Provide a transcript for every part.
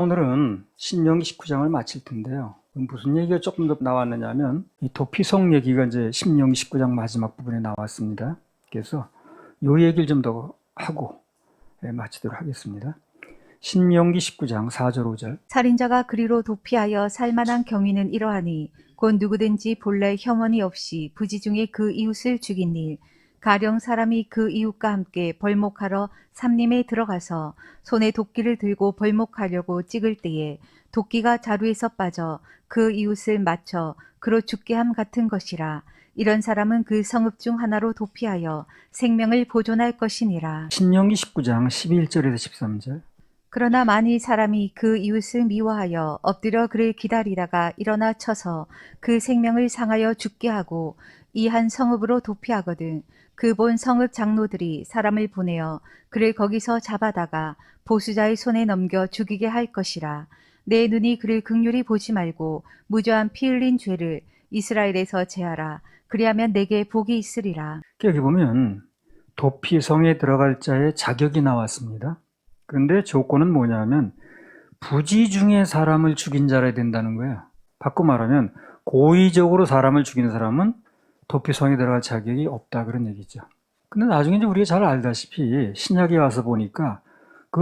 오늘은 신명기 19장을 마칠 텐데요. 무슨 얘기가 조금 더 나왔느냐면 이 도피성 얘기가 이제 신명기 19장 마지막 부분에 나왔습니다. 그래서 이 얘기를 좀 더 하고 마치도록 하겠습니다. 신명기 19장 4절 5절. 살인자가 그리로 도피하여 살만한 경위는 이러하니 곧 누구든지 본래 혐언이 없이 부지 중에 그 이웃을 죽인 일, 가령 사람이 그 이웃과 함께 벌목하러 삼림에 들어가서 손에 도끼를 들고 벌목하려고 찍을 때에 도끼가 자루에서 빠져 그 이웃을 맞춰 그로 죽게 함 같은 것이라. 이런 사람은 그 성읍 중 하나로 도피하여 생명을 보존할 것이니라. 신명기 19장 11절에서 13절. 그러나 만일 사람이 그 이웃을 미워하여 엎드려 그를 기다리다가 일어나 쳐서 그 생명을 상하여 죽게 하고 이 한 성읍으로 도피하거든 그 본 성읍 장로들이 사람을 보내어 그를 거기서 잡아다가 보수자의 손에 넘겨 죽이게 할 것이라. 내 눈이 그를 긍휼히 보지 말고 무죄한 피 흘린 죄를 이스라엘에서 제하라. 그리하면 내게 복이 있으리라. 여기 보면 도피성에 들어갈 자의 자격이 나왔습니다. 그런데 조건은 뭐냐면 부지 중에 사람을 죽인 자라 된다는 거예요. 바꿔 말하면 고의적으로 사람을 죽이는 사람은 도피성에 들어갈 자격이 없다, 그런 얘기죠. 근데 나중에 이제 우리가 잘 알다시피 신약에 와서 보니까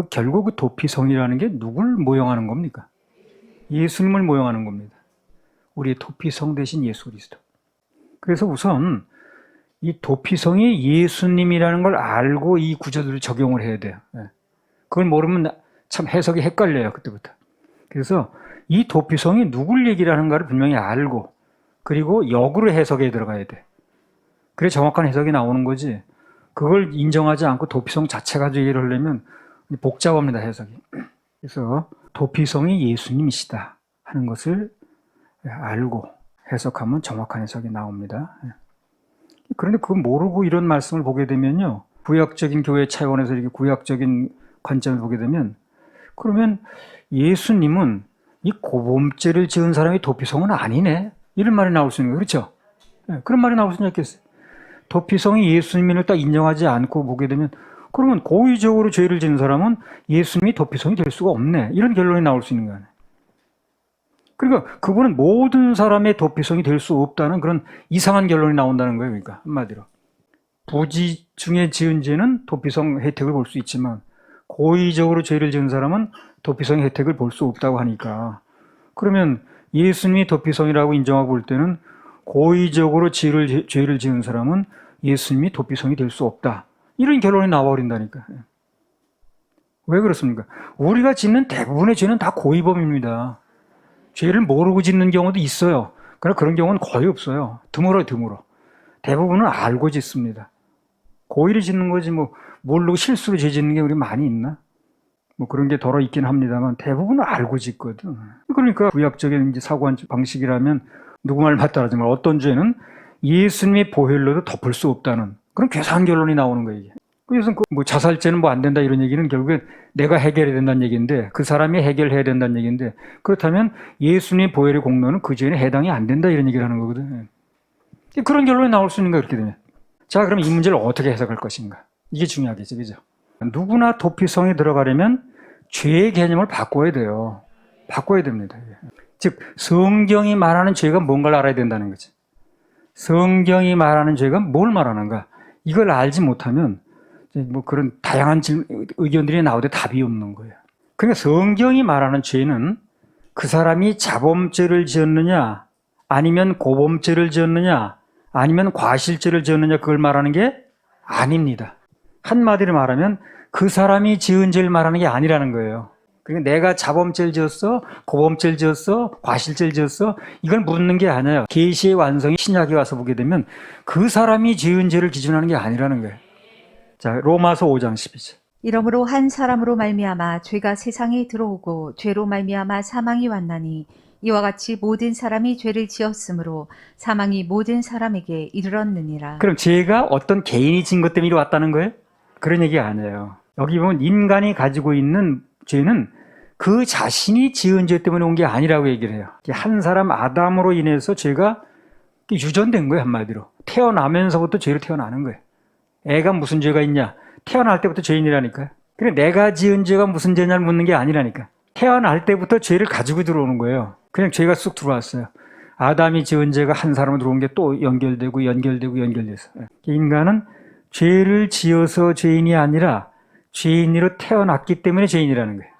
결국 그 도피성이라는 게 누굴 모형하는 겁니까? 예수님을 모형하는 겁니다. 우리의 도피성 대신 예수 그리스도. 그래서 우선 이 도피성이 예수님이라는 걸 알고 이 구절들을 적용을 해야 돼요. 그걸 모르면 참 해석이 헷갈려요, 그때부터. 그래서 이 도피성이 누굴 얘기를 하는가를 분명히 알고, 그리고 역으로 해석에 들어가야 돼. 그래 정확한 해석이 나오는 거지. 그걸 인정하지 않고 도피성 자체 가지고 얘기를 하려면 복잡합니다, 해석이. 그래서 도피성이 예수님이시다 하는 것을 알고 해석하면 정확한 해석이 나옵니다. 그런데 그거 모르고 이런 말씀을 보게 되면요, 구약적인 교회 차원에서 이렇게 구약적인 관점을 보게 되면, 그러면 예수님은 이 고범죄를 지은 사람이 도피성은 아니네, 이런 말이 나올 수 있는 거예요. 그렇죠? 그런 말이 나올 수 있겠어요. 도피성이 예수님을 딱 인정하지 않고 보게 되면, 그러면 고의적으로 죄를 지은 사람은 예수님이 도피성이 될 수가 없네, 이런 결론이 나올 수 있는 거예요. 그러니까 그분은 모든 사람의 도피성이 될 수 없다는 그런 이상한 결론이 나온다는 거예요. 그러니까 한마디로 부지 중에 지은 죄는 도피성 혜택을 볼 수 있지만 고의적으로 죄를 지은 사람은 도피성 혜택을 볼 수 없다고 하니까, 그러면 예수님이 도피성이라고 인정하고 볼 때는 고의적으로 죄를 지은 사람은 예수님이 도피성이 될 수 없다, 이런 결론이 나와버린다니까. 왜 그렇습니까? 우리가 짓는 대부분의 죄는 다 고의범입니다. 죄를 모르고 짓는 경우도 있어요. 그러나 그런 경우는 거의 없어요. 드물어. 대부분은 알고 짓습니다. 고의를 짓는 거지 모르고 실수로 죄 짓는 게 우리 많이 있나? 그런 게 덜어 있긴 합니다만 대부분은 알고 짓거든. 그러니까 구약적인 이제 사고 방식이라면 누구 말 맞다라지 말, 어떤 죄는 예수님의 보혈로도 덮을 수 없다는 그런 괴상한 결론이 나오는 거예요, 이게. 그래서 자살죄는 안 된다, 이런 얘기는 결국엔 내가 해결해야 된다는 얘기인데, 그 사람이 해결해야 된다는 얘기인데, 그렇다면 예수님의 보혈의 공로는 그 죄에 해당이 안 된다, 이런 얘기를 하는 거거든. 그런 결론이 나올 수 있는 거야, 그렇게 되면. 자, 그럼 이 문제를 어떻게 해석할 것인가? 이게 중요하겠죠, 그죠? 누구나 도피성에 들어가려면 죄의 개념을 바꿔야 돼요. 바꿔야 됩니다. 즉, 성경이 말하는 죄가 뭔가를 알아야 된다는 거죠. 성경이 말하는 죄가 뭘 말하는가? 이걸 알지 못하면 그런 다양한 의견들이 나오되 답이 없는 거예요. 그러니까 성경이 말하는 죄는 그 사람이 자범죄를 지었느냐, 아니면 고범죄를 지었느냐, 아니면 과실죄를 지었느냐, 그걸 말하는 게 아닙니다. 한마디로 말하면 그 사람이 지은 죄를 말하는 게 아니라는 거예요. 그러니까 내가 자범죄를 지었어, 고범죄를 지었어, 과실죄를 지었어, 이걸 묻는 게 아니에요. 계시의 완성이 신약에 와서 보게 되면 그 사람이 지은 죄를 기준하는 게 아니라는 거예요. 자, 로마서 5장 12절. 이러므로 한 사람으로 말미암아 죄가 세상에 들어오고 죄로 말미암아 사망이 왔나니 이와 같이 모든 사람이 죄를 지었으므로 사망이 모든 사람에게 이르렀느니라. 그럼 죄가 어떤 개인이 진 것 때문에 왔다는 거예요? 그런 얘기 아니에요. 여기 보면 인간이 가지고 있는 죄는 그 자신이 지은 죄 때문에 온 게 아니라고 얘기를 해요. 한 사람 아담으로 인해서 죄가 유전된 거예요, 한마디로. 태어나면서부터 죄로 태어나는 거예요. 애가 무슨 죄가 있냐? 태어날 때부터 죄인이라니까요. 그래, 내가 지은 죄가 무슨 죄냐를 묻는 게 아니라니까. 태어날 때부터 죄를 가지고 들어오는 거예요. 그냥 죄가 쑥 들어왔어요. 아담이 지은 죄가 한 사람으로 들어온 게 또 연결돼서. 인간은 죄를 지어서 죄인이 아니라 죄인으로 태어났기 때문에 죄인이라는 거예요.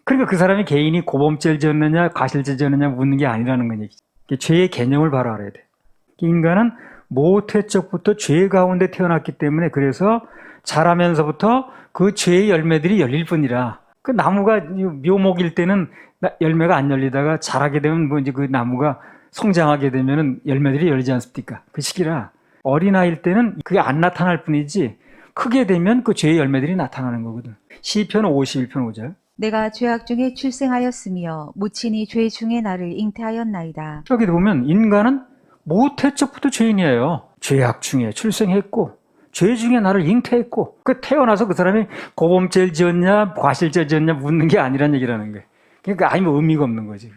그러니까 그 사람이 개인이 고범죄를 지었느냐 과실죄를 지었느냐 묻는 게 아니라는 건 얘기죠. 죄의 개념을 바로 알아야 돼. 인간은 모태적부터 죄 가운데 태어났기 때문에 그래서 자라면서부터 그 죄의 열매들이 열릴 뿐이라. 그 나무가 묘목일 때는 열매가 안 열리다가 자라게 되면 뭐 이제 그 나무가 성장하게 되면은 열매들이 열리지 않습니까? 그 시기라 어린아이일 때는 그게 안 나타날 뿐이지 크게 되면 그 죄의 열매들이 나타나는 거거든. 시편 51편 5절. 내가 죄악 중에 출생하였으며 무친이 죄 중에 나를 잉태하였나이다. 여기 보면 인간은 모태적부터 죄인이에요. 죄악 중에 출생했고 죄 중에 나를 잉태했고 그 태어나서 그 사람이 고범죄를 지었냐 과실죄를 지었냐 묻는 게 아니란 얘기라는 거예요. 그러니까 아니면 의미가 없는 거지.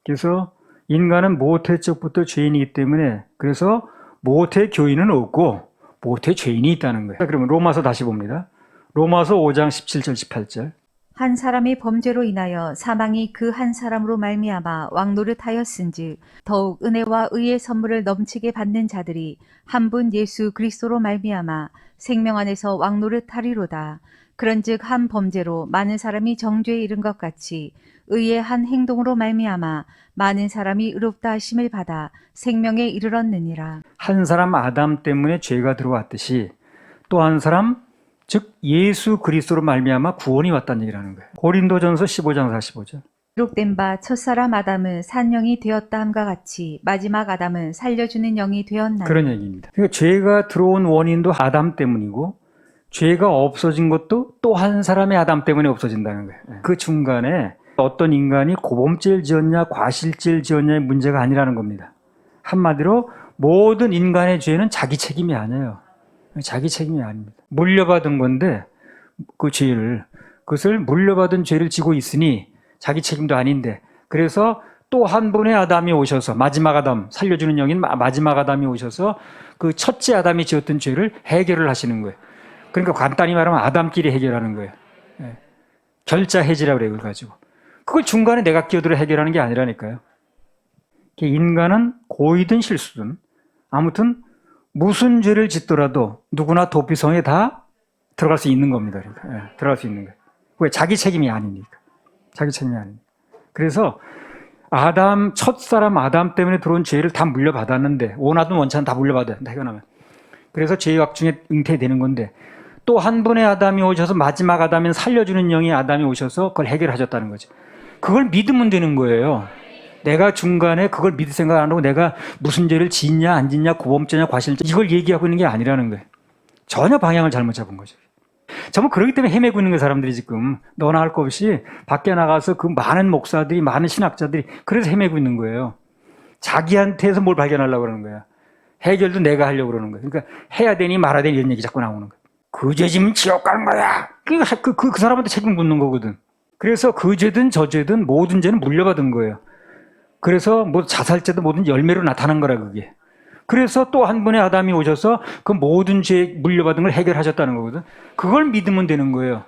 그래서 인간은 모태적부터 죄인이기 때문에 그래서 모태 교인은 없고 모태 죄인이 있다는 거예요. 그러면 로마서 다시 봅니다. 로마서 5장 17절 18절. 한 사람의 범죄로 인하여 사망이 그 한 사람으로 말미암아 왕노릇하였은즉 더욱 은혜와 의의 선물을 넘치게 받는 자들이 한 분 예수 그리스도로 말미암아 생명 안에서 왕노릇하리로다. 그런즉 한 범죄로 많은 사람이 정죄에 이른 것 같이 의의 한 행동으로 말미암아 많은 사람이 의롭다 하심을 받아 생명에 이르렀느니라. 한 사람 아담 때문에 죄가 들어왔듯이 또 한 사람 즉 예수 그리스도로 말미암아 구원이 왔다는 얘기라는 거예요. 고린도전서 15장 45절. 기록된 바 첫사람 아담은 산 영이 되었다 함과 같이 마지막 아담은 살려주는 영이 되었나니. 그런 얘기입니다. 그러니까 죄가 들어온 원인도 아담 때문이고 죄가 없어진 것도 또 한 사람의 아담 때문에 없어진다는 거예요. 그 중간에 어떤 인간이 고범죄를 지었냐 과실죄를 지었냐의 문제가 아니라는 겁니다. 한마디로 모든 인간의 죄는 자기 책임이 아니에요. 자기 책임이 아닙니다. 물려받은 건데 그 죄를 그것을 물려받은 죄를 지고 있으니 자기 책임도 아닌데 그래서 또 한 분의 아담이 오셔서 마지막 아담 살려주는 영인 마지막 아담이 오셔서 그 첫째 아담이 지었던 죄를 해결을 하시는 거예요. 그러니까 간단히 말하면 아담끼리 해결하는 거예요. 결자 해지라고 그래요. 그걸 가지고 그걸 중간에 내가 끼어들어 해결하는 게 아니라니까요. 인간은 고의든 실수든 아무튼 무슨 죄를 짓더라도 누구나 도피성에 다 들어갈 수 있는 겁니다. 그러니까. 들어갈 수 있는 거예요. 왜? 자기 책임이 아니니까. 자기 책임이 아니니까. 그래서 첫사람 아담 때문에 들어온 죄를 다 물려받았는데 원하든 원치 않든 다 물려받아야 된다. 해결하면. 그래서 죄악 중에 잉태되는 건데 또 한 분의 아담이 오셔서 마지막 아담인 살려주는 영이 아담이 오셔서 그걸 해결하셨다는 거죠. 그걸 믿으면 되는 거예요. 내가 중간에 그걸 믿을 생각 안 하고 내가 무슨 죄를 짓냐 안 짓냐 고범죄냐 과실죄 이걸 얘기하고 있는 게 아니라는 거예요. 전혀 방향을 잘못 잡은 거죠. 정말 그렇기 때문에 헤매고 있는 거예요. 사람들이 지금 너나 할 것 없이 밖에 나가서 그 많은 목사들이 많은 신학자들이 그래서 헤매고 있는 거예요. 자기한테서 뭘 발견하려고 그러는 거야. 해결도 내가 하려고 그러는 거예요. 그러니까 해야 되니 말아야 되니 이런 얘기 자꾸 나오는 거예요. 그 죄 지면 지옥 가는 거야. 그 사람한테 책임 묻는 거거든. 그래서 그 죄든 저 죄든 모든 죄는 물려받은 거예요. 그래서 뭐 자살죄도 모든 열매로 나타난 거라 그게. 그래서 또 한 분의 아담이 오셔서 그 모든 죄 물려받은 걸 해결하셨다는 거거든. 그걸 믿으면 되는 거예요.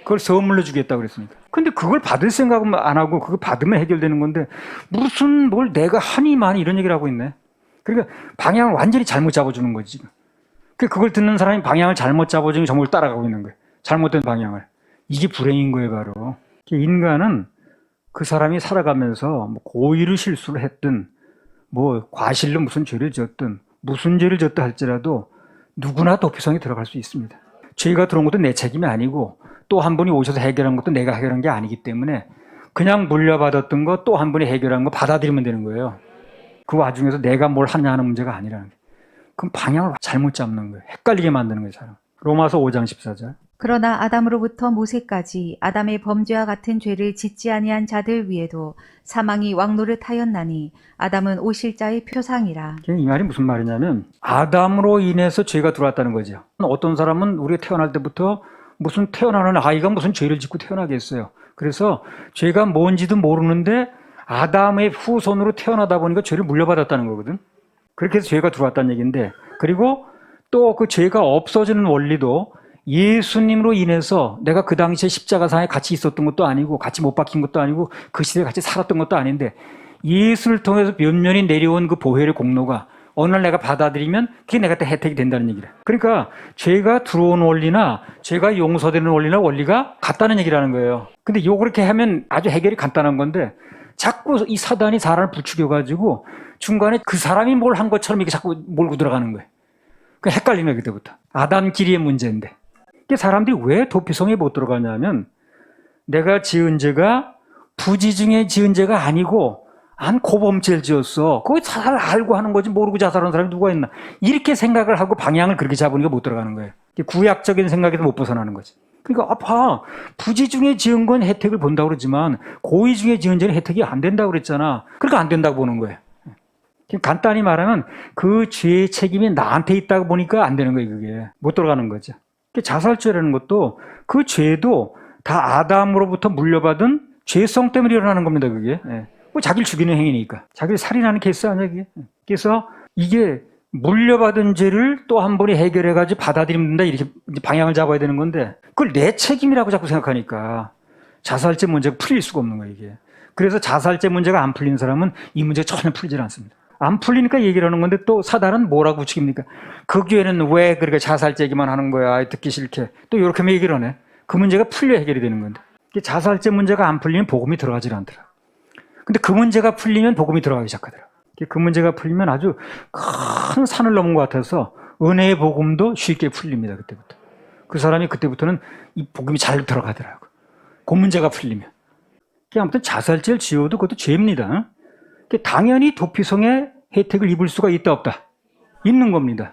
그걸 선물로 주겠다고 그랬으니까. 근데 그걸 받을 생각은 안 하고 그거 받으면 해결되는 건데 무슨 뭘 내가 하니만 이런 얘기를 하고 있네. 그러니까 방향을 완전히 잘못 잡아주는 거지 지금. 그걸 듣는 사람이 방향을 잘못 잡아주는 정보를 따라가고 있는 거예요. 잘못된 방향을. 이게 불행인 거예요 바로. 인간은 그 사람이 살아가면서 뭐 고의로 실수를 했든 뭐 과실로 무슨 죄를 지었든 무슨 죄를 지었다 할지라도 누구나 도피성에 들어갈 수 있습니다. 죄가 들어온 것도 내 책임이 아니고 또 한 분이 오셔서 해결한 것도 내가 해결한 게 아니기 때문에 그냥 물려받았던 거 또 한 분이 해결한 거 받아들이면 되는 거예요. 그 와중에서 내가 뭘 하냐 하는 문제가 아니라는 거예요. 그럼 방향을 잘못 잡는 거예요. 헷갈리게 만드는 거예요. 사람. 로마서 5장 14절. 그러나 아담으로부터 모세까지 아담의 범죄와 같은 죄를 짓지 아니한 자들 위에도 사망이 왕노릇하였나니 아담은 오실 자의 표상이라. 이 말이 무슨 말이냐면 아담으로 인해서 죄가 들어왔다는 거죠. 어떤 사람은 우리가 태어날 때부터 무슨 태어나는 아이가 무슨 죄를 짓고 태어나겠어요. 그래서 죄가 뭔지도 모르는데 아담의 후손으로 태어나다 보니까 죄를 물려받았다는 거거든. 그렇게 해서 죄가 들어왔다는 얘기인데 그리고 또 그 죄가 없어지는 원리도 예수님으로 인해서 내가 그 당시에 십자가상에 같이 있었던 것도 아니고 같이 못 박힌 것도 아니고 그 시대에 같이 살았던 것도 아닌데 예수를 통해서 면면이 내려온 그 보혈의 공로가 어느 날 내가 받아들이면 그게 내가 때 혜택이 된다는 얘기래. 그러니까 죄가 들어온 원리나 죄가 용서되는 원리나 원리가 같다는 얘기라는 거예요. 근데 그렇게 하면 아주 해결이 간단한 건데 자꾸 이 사단이 사람을 부추겨가지고 중간에 그 사람이 뭘 한 것처럼 이게 자꾸 몰고 들어가는 거예요. 그 헷갈리는 거예요, 그때부터. 아담끼리의 문제인데. 사람들이 왜 도피성에 못 들어가냐면 내가 지은 죄가 부지 중에 지은 죄가 아니고 한 고범죄를 지었어. 그거 잘 알고 하는 거지 모르고 자살하는 사람이 누가 있나. 이렇게 생각을 하고 방향을 그렇게 잡으니까 못 들어가는 거예요. 구약적인 생각에서 못 벗어나는 거지. 그러니까 아파. 부지 중에 지은 건 혜택을 본다고 그러지만 고의 중에 지은 죄는 혜택이 안 된다고 그랬잖아. 그러니까 안 된다고 보는 거예요. 간단히 말하면 그 죄의 책임이 나한테 있다고 보니까 안 되는 거예요. 그게 못 들어가는 거죠. 자살죄라는 것도 그 죄도 다 아담으로부터 물려받은 죄성 때문에 일어나는 겁니다. 그게 자기를 죽이는 행위니까. 자기를 살인하는 케이스 아니야 그게. 그래서 이게 물려받은 죄를 또 한 번에 해결해가지고 받아들이면 된다 이렇게 방향을 잡아야 되는 건데 그걸 내 책임이라고 자꾸 생각하니까 자살죄 문제가 풀릴 수가 없는 거예요 이게. 그래서 자살죄 문제가 안 풀리는 사람은 이 문제가 전혀 풀리질 않습니다. 안 풀리니까 얘기를 하는 건데 또 사단은 뭐라고 부추깁니까? 그 교회는 왜 그렇게 자살죄 얘기만 하는 거야? 듣기 싫게. 또 이렇게 얘기를 하네. 그 문제가 풀려야 해결이 되는 건데. 자살죄 문제가 안 풀리면 복음이 들어가질 않더라. 근데 그 문제가 풀리면 복음이 들어가기 시작하더라. 그 문제가 풀리면 아주 큰 산을 넘은 것 같아서 은혜의 복음도 쉽게 풀립니다. 그때부터. 그 사람이 그때부터는 이 복음이 잘 들어가더라고. 그 문제가 풀리면. 아무튼 자살죄를 지어도 그것도 죄입니다. 당연히 도피성의 혜택을 입을 수가 있다 없다? 있는 겁니다.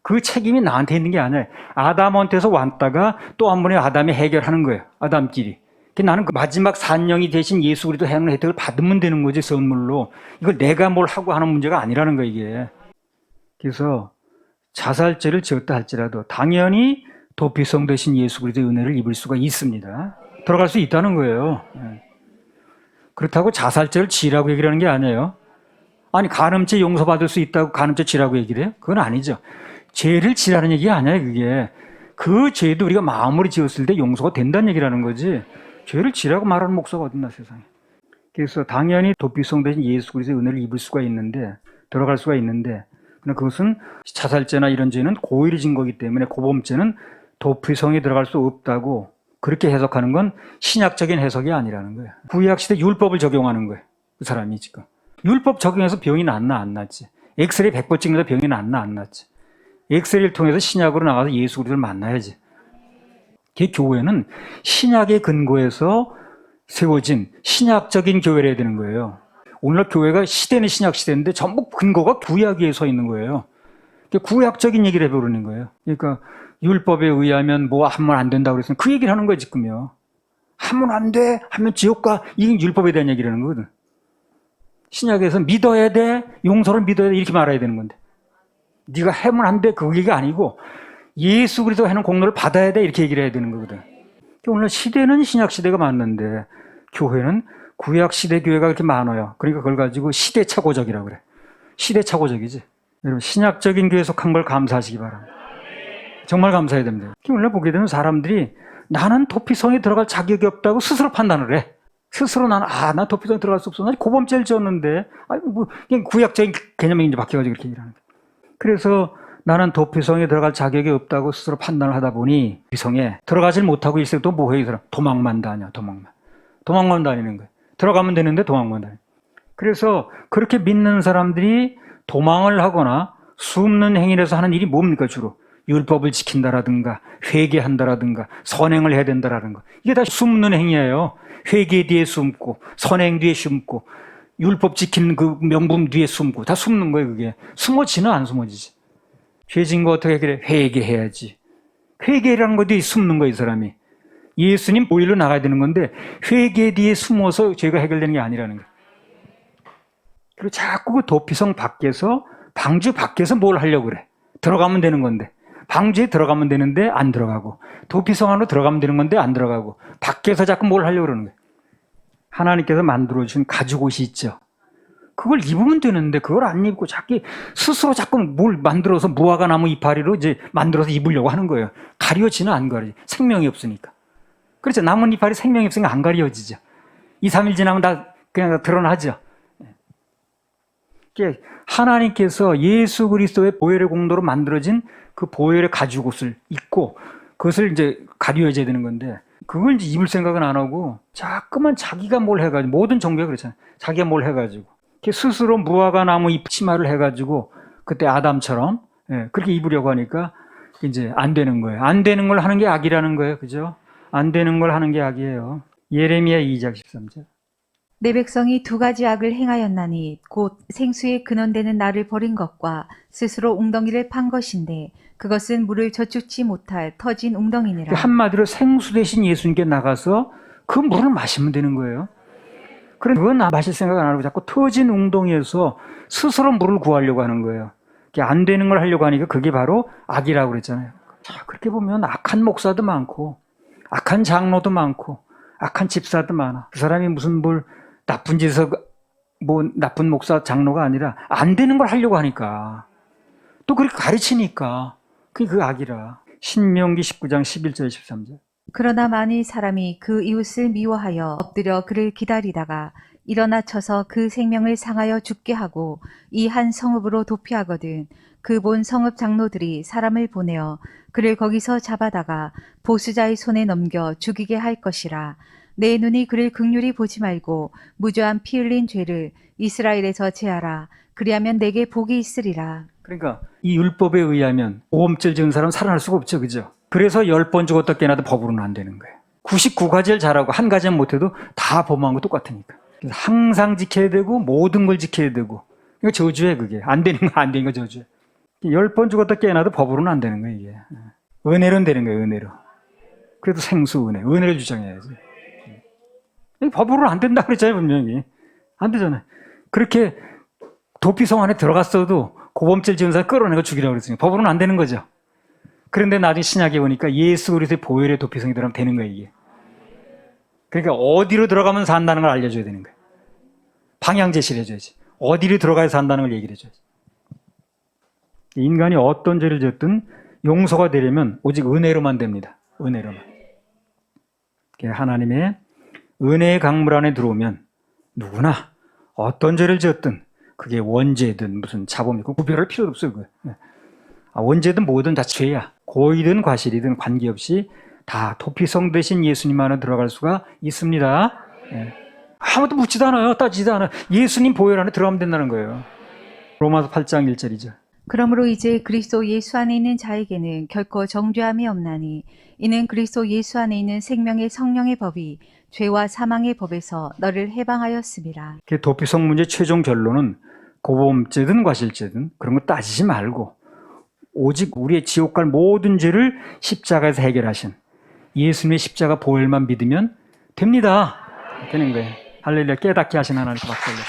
그 책임이 나한테 있는 게 아니에요. 아담한테서 왔다가 또 한 번에 아담이 해결하는 거예요. 아담끼리. 나는 그 마지막 산령이 대신 예수 그리스도 해하는 혜택을 받으면 되는 거지 선물로. 이걸 내가 뭘 하고 하는 문제가 아니라는 거예요 이게. 그래서 자살죄를 지었다 할지라도 당연히 도피성 대신 예수 그리스도의 은혜를 입을 수가 있습니다. 들어갈 수 있다는 거예요. 그렇다고 자살죄를 지라고 얘기를 하는 게 아니에요. 아니 간음죄 용서받을 수 있다고 간음죄 지라고 얘기를 해요? 그건 아니죠. 죄를 지라는 얘기가 아니에요 그게. 그 죄도 우리가 마음으로 지었을 때 용서가 된다는 얘기라는 거지 죄를 지라고 말하는 목사가 어딨나 세상에. 그래서 당연히 도피성 대신 예수 그리스도의 은혜를 입을 수가 있는데 들어갈 수가 있는데 그것은 자살죄나 이런 죄는 고의를 진 거기 때문에 고범죄는 도피성에 들어갈 수 없다고 그렇게 해석하는 건 신약적인 해석이 아니라는 거예요. 구약시대 율법을 적용하는 거예요. 그 사람이 지금. 율법 적용해서 병이 낫나 안 낫지. 엑스레이 100번 찍는다 병이 낫나 안 낫지. 엑스레이를 통해서 신약으로 나가서 예수 그리스도를 만나야지. 그 교회는 신약의 근거에서 세워진 신약적인 교회를 해야 되는 거예요. 오늘날 교회가 시대는 신약 시대인데 전부 근거가 구약에 서 있는 거예요. 구약적인 얘기를 해버리는 거예요. 그러니까 율법에 의하면 뭐 하면 안 된다고 그래서 그 얘기를 하는 거예요 지금요. 하면 안 돼, 하면 지옥 가. 이게 율법에 대한 얘기라는 거거든. 신약에서 믿어야 돼, 용서를 믿어야 돼 이렇게 말해야 되는 건데 네가 하면 안 돼 그 얘기가 아니고 예수 그리스도가 하는 공로를 받아야 돼 이렇게 얘기를 해야 되는 거거든. 오늘 시대는 신약 시대가 맞는데 교회는 구약 시대 교회가 그렇게 많아요. 그러니까 그걸 가지고 시대착오적이라고 그래. 시대착오적이지. 여러분 신약적인 교회 속한 걸 감사하시기 바랍니다. 정말 감사해야 됩니다. 오늘 보게 되면 사람들이 나는 도피성에 들어갈 자격이 없다고 스스로 판단을 해. 스스로 나는 난 도피성에 들어갈 수 없어. 나 고범죄를 지었는데 그냥 구약적인 개념이 이제 바뀌어가지고 그렇게 얘기를 하는 거예요. 그래서 나는 도피성에 들어갈 자격이 없다고 스스로 판단을 하다 보니 도피성에 들어가질 못하고 있을 때 또 뭐해 이 사람? 도망만 다녀. 도망만 다니는 거예요. 들어가면 되는데 도망만 다녀. 그래서 그렇게 믿는 사람들이 도망을 하거나 숨는 행위를 해서 하는 일이 뭡니까 주로? 율법을 지킨다라든가 회개한다라든가 선행을 해야 된다라든가 이게 다 숨는 행위예요. 회개 뒤에 숨고 선행 뒤에 숨고 율법 지키는 그 명분 뒤에 숨고 다 숨는 거예요. 그게 숨어지나 안 숨어지지. 죄진 거 어떻게 해결해? 회개해야지. 회개라는 거 뒤에 숨는 거예요 이 사람이. 예수님 보일로 나가야 되는 건데 회개 뒤에 숨어서 죄가 해결되는 게 아니라는 거예요. 그리고 자꾸 그 도피성 밖에서 방주 밖에서 뭘 하려고 그래. 들어가면 되는 건데 방주에 들어가면 되는데 안 들어가고 도피성 안으로 들어가면 되는 건데 안 들어가고 밖에서 자꾸 뭘 하려고 그러는 거예요. 하나님께서 만들어주신 가죽옷이 있죠. 그걸 입으면 되는데 그걸 안 입고 스스로 자꾸 뭘 만들어서 무화과 나무 이파리로 이제 만들어서 입으려고 하는 거예요. 가려지는 안 가려지. 생명이 없으니까. 그렇죠. 나뭇 이파리 생명이 없으니까 안 가려지죠. 2, 3일 지나면 다 그냥 다 드러나죠. 하나님께서 예수 그리스도의 보혈의 공로로 만들어진 그 보혈의 가죽옷을 입고 그것을 이제 가려져야 되는 건데 그걸 이제 입을 생각은 안 하고 자꾸만 자기가 뭘 해가지고 모든 종교가 그렇잖아요. 자기가 뭘 해가지고 스스로 무화과 나무 잎 치마를 해가지고 그때 아담처럼 그렇게 입으려고 하니까 이제 안 되는 거예요. 안 되는 걸 하는 게 악이라는 거예요. 그죠? 안 되는 걸 하는 게 악이에요. 예레미야 2장 13절. 내 백성이 두 가지 악을 행하였나니 곧 생수의 근원되는 나를 버린 것과 스스로 웅덩이를 판 것인데 그것은 물을 저축치 못할 터진 웅덩이니라. 한마디로 생수 대신 예수님께 나가서 그 물을 마시면 되는 거예요. 그런데 그건 마실 생각 안 하고 자꾸 터진 웅덩이에서 스스로 물을 구하려고 하는 거예요. 안 되는 걸 하려고 하니까 그게 바로 악이라고 그랬잖아요. 자, 그렇게 보면 악한 목사도 많고 악한 장로도 많고 악한 집사도 많아. 그 사람이 무슨 뭘 나쁜 짓에서 나쁜 목사 장로가 아니라 안 되는 걸 하려고 하니까 또 그렇게 가르치니까 그게 그 악이라. 신명기 19장 11절 13절. 그러나 만일 사람이 그 이웃을 미워하여 엎드려 그를 기다리다가 일어나 쳐서 그 생명을 상하여 죽게 하고 이 한 성읍으로 도피하거든 그 본 성읍 장로들이 사람을 보내어 그를 거기서 잡아다가 보수자의 손에 넘겨 죽이게 할 것이라. 내 눈이 그를 긍휼히 보지 말고 무죄한 피 흘린 죄를 이스라엘에서 제하라. 그리하면 내게 복이 있으리라. 그러니까 이 율법에 의하면 오범죄를 지은 사람은 살아날 수가 없죠. 그죠? 그래서 10번 죽었다 깨어나도 법으로는 안 되는 거예요. 99가지를 잘하고 한 가지는 못해도 다 범한 거 똑같으니까. 그래서 항상 지켜야 되고 모든 걸 지켜야 되고 이거 저주예요. 그게 안 되는 거 저주예요. 10번 죽었다 깨어나도 법으로는 안 되는 거예요. 이게. 은혜로는 되는 거예요. 은혜로. 그래도 생수 은혜를 주장해야지. 법으로는 안 된다 그랬잖아요. 분명히. 안 되잖아요. 그렇게 도피성 안에 들어갔어도 고범죄를 지은 사람 끌어내고 죽이라고 그랬으니까 법으로는 안 되는 거죠. 그런데 나중에 신약에 보니까 예수 그리스도의 보혈의 도피성이 들어가면 되는 거예요. 이게. 그러니까 어디로 들어가면 산다는 걸 알려줘야 되는 거예요. 방향 제시를 해줘야지. 어디로 들어가야 산다는 걸 얘기를 해줘야지. 인간이 어떤 죄를 지었든 용서가 되려면 오직 은혜로만 됩니다. 은혜로만. 하나님의 은혜의 강물 안에 들어오면 누구나 어떤 죄를 지었든 그게 원죄든 무슨 자범이든 구별할 필요도 없어요. 원죄든 뭐든 다 죄야. 고의든 과실이든 관계없이 다 도피성 대신 예수님 안에 들어갈 수가 있습니다. 아무도 묻지도 않아요. 따지지도 않아요. 예수님 보혈 안에 들어가면 된다는 거예요. 로마서 8장 1절이죠. 그러므로 이제 그리스도 예수 안에 있는 자에게는 결코 정죄함이 없나니 이는 그리스도 예수 안에 있는 생명의 성령의 법이 죄와 사망의 법에서 너를 해방하였음이라. 도피성 문제 최종 결론은 고범죄든 과실죄든 그런 거 따지지 말고 오직 우리의 지옥 갈 모든 죄를 십자가에서 해결하신 예수님의 십자가 보혈만 믿으면 됩니다. 되는 거예요. 할렐루야. 깨닫게 하신 하나님께 박수 올려.